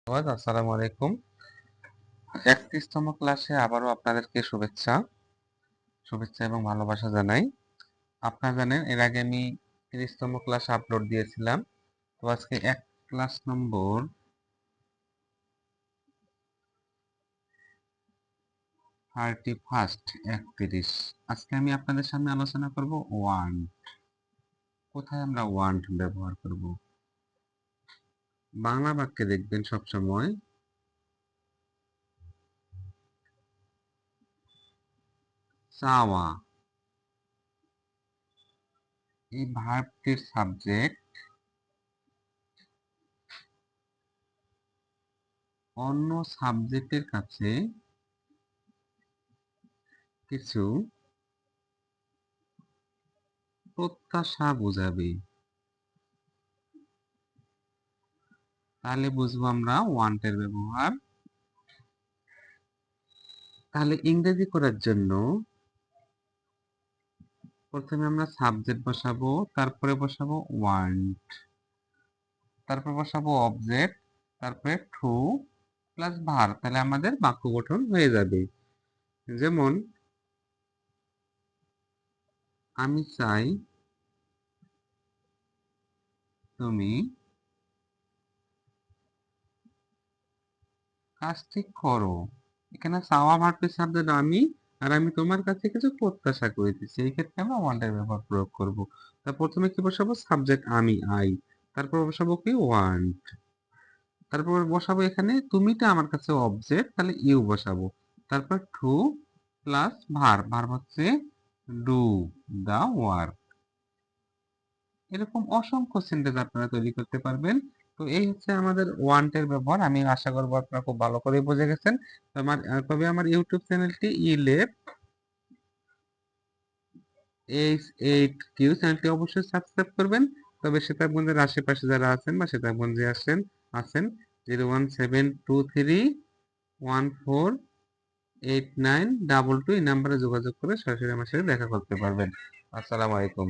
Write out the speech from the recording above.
আসসালামু আলাইকুম। 31তম ক্লাসে আবারও আপনাদেরকে শুভেচ্ছা এবং ভালোবাসা জানাই। আপনারা জানেন এর আগে আমি 30তম ক্লাস আপলোড দিয়েছিলাম। তো আজকে ক্লাস নম্বর 31 আজকে আমি আপনাদের সামনে আলোচনা করব ওয়ান্ট। কোথায় আমরা ওয়ান্ট ব্যবহার করব? বাংলা বাক্যে দেখবেন সবসময় চাওয়া, এই ভার্বটির সাবজেক্ট অন্য সাবজেক্টের কাছে কিছু প্রত্যাশা বোঝাবে। তাহলে বুঝবো আমরা ওয়ান্টের ব্যবহার। তাহলে ইংরেজি করার জন্য প্রথমে আমরা সাবজেক্ট বসাবো, তারপরে বসাবো ওয়ান্ট, তারপর বসাবো অবজেক্ট, তারপরে টু প্লাস ভার। তাহলে আমাদের বাক্য গঠন হয়ে যাবে। যেমন আমি চাই তুমি কাজটি করো। এখানে চাওয়া ভার্বের সাবজেক্ট আমি, আর আমি তোমার কাছে কিছু প্রত্যাশা করিতেছি। এই ক্ষেত্রে আমরা ওয়ান্টের ব্যবহার প্রয়োগ করব। তা প্রথমে কি বসাবো? সাবজেক্ট আমি, আই, তারপর বসাবো কি? ওয়ান্ট, তারপর বসাবো এখানে তুমিটা আমার কাছে অবজেক্ট, তাহলে ইউ বসাবো, তারপর টু প্লাস ভার্ব হচ্ছে ডু দা ওয়ার্ক। এরকম অসংখ্য সেন্টেন্স আপনারা তৈরি করতে পারবেন। তো এই হচ্ছে আমাদের ওয়ান্টের ব্যবহার। আমি আশা করবো আপনারা খুব ভালো করে বুঝে গেছেন। তবে আমার ইউটিউব চ্যানেলটি H8Q চ্যানেলটি অবশ্যই সাবস্ক্রাইব করবেন। তবে সীতাকুণ্ডের আশেপাশে যারা আছেন বা সীতাকুণ্ডে আছেন 01723148922 এই নাম্বারে যোগাযোগ করে সরাসরি আমার সাথে দেখা করতে পারবেন। আসসালামু আলাইকুম।